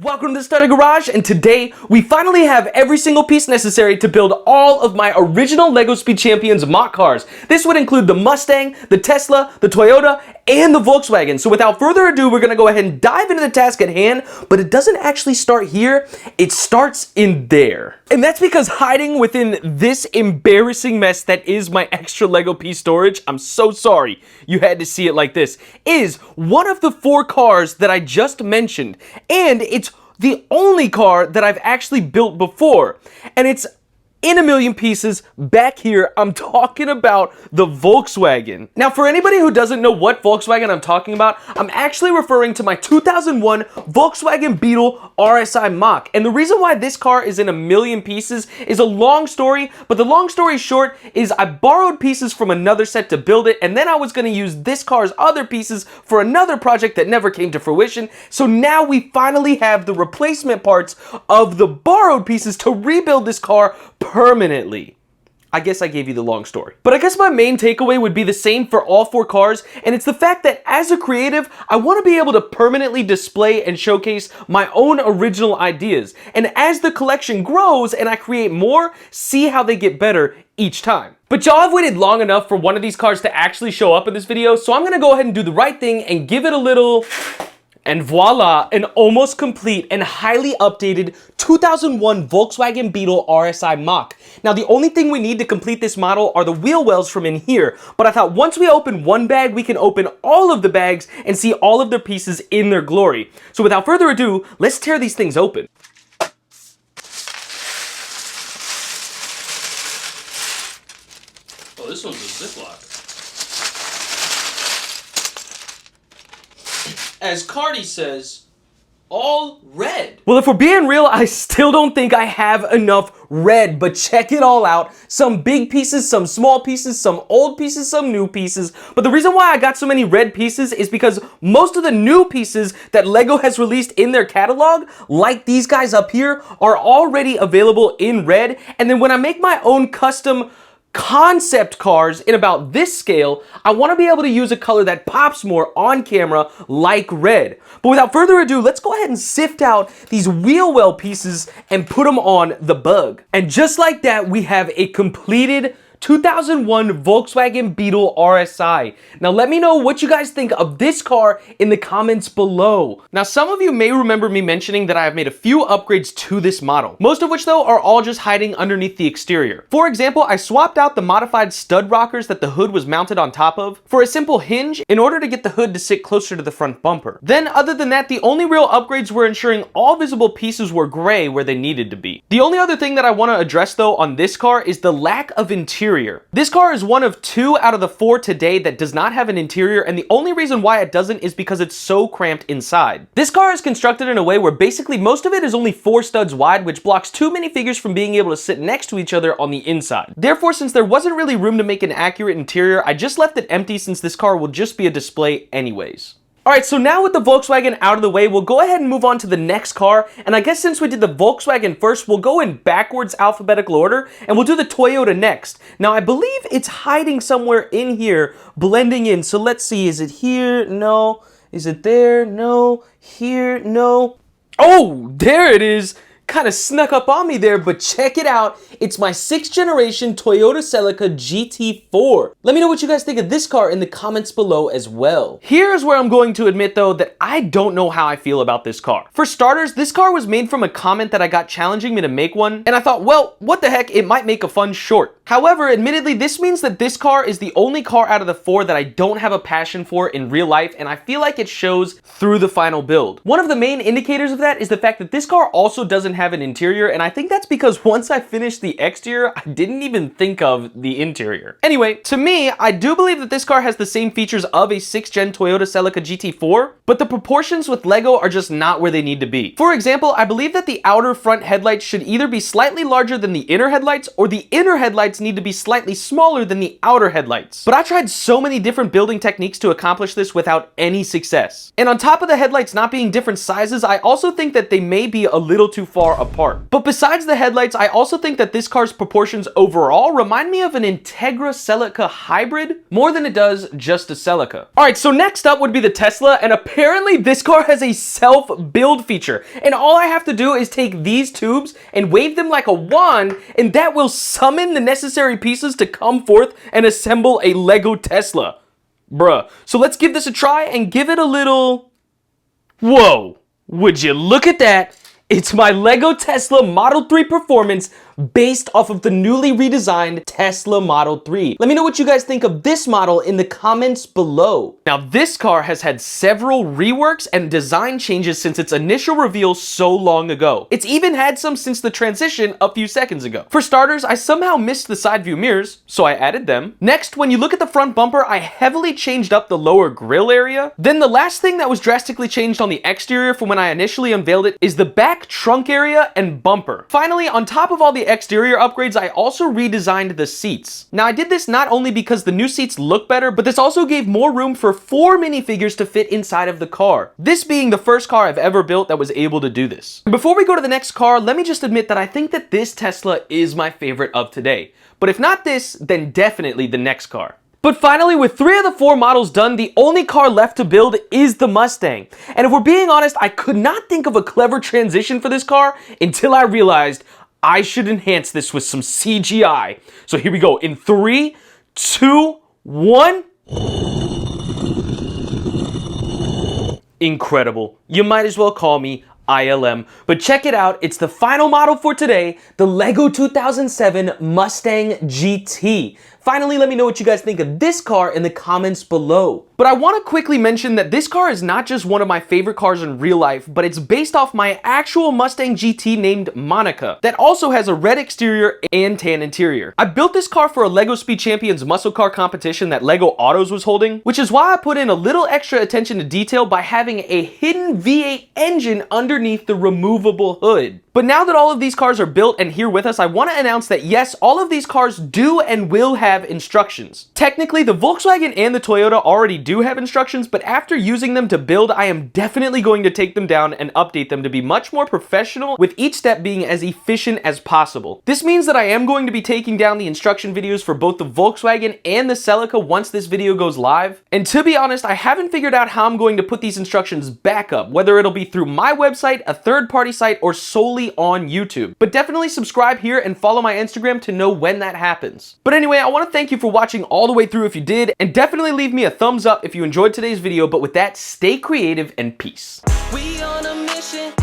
Welcome to the Study Garage, and today we finally have every single piece necessary to build all of my original LEGO Speed Champions mock cars. This would include the Mustang, the Tesla, the Toyota, and the Volkswagen. So without further ado, we're going to go ahead and dive into the task at hand, but it doesn't actually start here, it starts in there. And that's because hiding within this embarrassing mess that is my extra LEGO piece storage, I'm so sorry you had to see it like this, is one of the 4 cars that I just mentioned, and it's the only car that I've actually built before, and it's in a million pieces back here. I'm talking about the Volkswagen. Now, for anybody who doesn't know what Volkswagen I'm talking about, I'm actually referring to my 2001 Volkswagen Beetle RSI Mach. And the reason why this car is in a million pieces is a long story, but the long story short is I borrowed pieces from another set to build it, and then I was going to use this car's other pieces for another project that never came to fruition. So now we finally have the replacement parts of the borrowed pieces to rebuild this car permanently. I guess I gave you the long story. But I guess my main takeaway would be the same for all 4 cars, and it's the fact that as a creative, I want to be able to permanently display and showcase my own original ideas. And as the collection grows and I create more, see how they get better each time. But y'all have waited long enough for one of these cars to actually show up in this video, so I'm going to go ahead and do the right thing and give it a little... And voila, an almost complete and highly updated 2001 Volkswagen Beetle RSI Mach. Now, the only thing we need to complete this model are the wheel wells from in here, but I thought once we open one bag, we can open all of the bags and see all of their pieces in their glory. So without further ado, let's tear these things open. Oh, this one's a Ziplock. As Cardi says, all red. Well, if we're being real, I still don't think I have enough red, but check it all out. Some big pieces, some small pieces, some old pieces, some new pieces. But the reason why I got so many red pieces is because most of the new pieces that LEGO has released in their catalog, like these guys up here, are already available in red. And then when I make my own custom concept cars in about this scale, I want to be able to use a color that pops more on camera like red. But without further ado, let's go ahead and sift out these wheel well pieces and put them on the bug. And just like that, we have a completed 2001 Volkswagen Beetle RSI. Now let me know what you guys think of this car in the comments below. Now some of you may remember me mentioning that I have made a few upgrades to this model, most of which though are all just hiding underneath the exterior. For example, I swapped out the modified stud rockers that the hood was mounted on top of for a simple hinge in order to get the hood to sit closer to the front bumper. Then other than that, the only real upgrades were ensuring all visible pieces were gray where they needed to be. The only other thing that I want to address though on this car is the lack of interior. This car is one of 2 out of the 4 today that does not have an interior, and the only reason why it doesn't is because it's so cramped inside. This car is constructed in a way where basically most of it is only 4 studs wide, which blocks too many figures from being able to sit next to each other on the inside. Therefore, since there wasn't really room to make an accurate interior, I just left it empty since this car will just be a display anyways. Alright, so now with the Volkswagen out of the way, we'll go ahead and move on to the next car. And I guess since we did the Volkswagen first, we'll go in backwards alphabetical order, and we'll do the Toyota next. Now, I believe it's hiding somewhere in here, blending in. So let's see, is it here? No. Is it there? No. Here? No. Oh, there it is. Kind of snuck up on me there, but check it out. It's my 6th generation Toyota Celica GT4. Let me know what you guys think of this car in the comments below as well. Here's where I'm going to admit though that I don't know how I feel about this car. For starters, this car was made from a comment that I got challenging me to make one, and I thought, well, what the heck, it might make a fun short. However, admittedly, this means that this car is the only car out of the 4 that I don't have a passion for in real life, and I feel like it shows through the final build. One of the main indicators of that is the fact that this car also doesn't have an interior, and I think that's because once I finished the exterior, I didn't even think of the interior. Anyway, to me, I do believe that this car has the same features of a 6th gen Toyota Celica GT4, but the proportions with LEGO are just not where they need to be. For example, I believe that the outer front headlights should either be slightly larger than the inner headlights, or the inner headlights need to be slightly smaller than the outer headlights. But I tried so many different building techniques to accomplish this without any success. And on top of the headlights not being different sizes, I also think that they may be a little too far far apart. But besides the headlights, I also think that this car's proportions overall remind me of an Integra Celica hybrid more than it does just a Celica. Alright, so next up would be the Tesla, and apparently this car has a self-build feature, and all I have to do is take these tubes and wave them like a wand, and that will summon the necessary pieces to come forth and assemble a Lego Tesla. Bruh. So let's give this a try and give it a little... Whoa! Would you look at that? It's my Lego Tesla Model 3 Performance based off of the newly redesigned Tesla Model 3. Let me know what you guys think of this model in the comments below. Now, this car has had several reworks and design changes since its initial reveal so long ago. It's even had some since the transition a few seconds ago. For starters, I somehow missed the side view mirrors, so I added them. Next, when you look at the front bumper, I heavily changed up the lower grille area. Then the last thing that was drastically changed on the exterior from when I initially unveiled it is the back trunk area and bumper. Finally, on top of all the exterior upgrades, I also redesigned the seats. Now, I did this not only because the new seats look better, but this also gave more room for 4 minifigures to fit inside of the car. This being the first car I've ever built that was able to do this. Before we go to the next car, let me just admit that I think that this Tesla is my favorite of today. But if not this, then definitely the next car. But finally, with 3 of the 4 models done, the only car left to build is the Mustang. And if we're being honest, I could not think of a clever transition for this car until I realized I should enhance this with some CGI. So here we go. In 3, 2, 1. Incredible. You might as well call me ILM. But check it out, it's the final model for today, the Lego 2007 Mustang GT. Finally, let me know what you guys think of this car in the comments below. But I want to quickly mention that this car is not just one of my favorite cars in real life, but it's based off my actual Mustang GT named Monica, that also has a red exterior and tan interior. I built this car for a LEGO Speed Champions muscle car competition that LEGO Autos was holding, which is why I put in a little extra attention to detail by having a hidden V8 engine underneath the removable hood. But now that all of these cars are built and here with us, I want to announce that yes, all of these cars do and will have instructions. Technically, the Volkswagen and the Toyota already do have instructions, but after using them to build, I am definitely going to take them down and update them to be much more professional, with each step being as efficient as possible. This means that I am going to be taking down the instruction videos for both the Volkswagen and the Celica once this video goes live. And to be honest, I haven't figured out how I'm going to put these instructions back up, whether it'll be through my website, a third-party site, or solely on YouTube. But definitely subscribe here and follow my Instagram to know when that happens. But anyway, I want to thank you for watching all the way through if you did, and definitely leave me a thumbs up if you enjoyed today's video. But with that, stay creative and peace. We on a mission.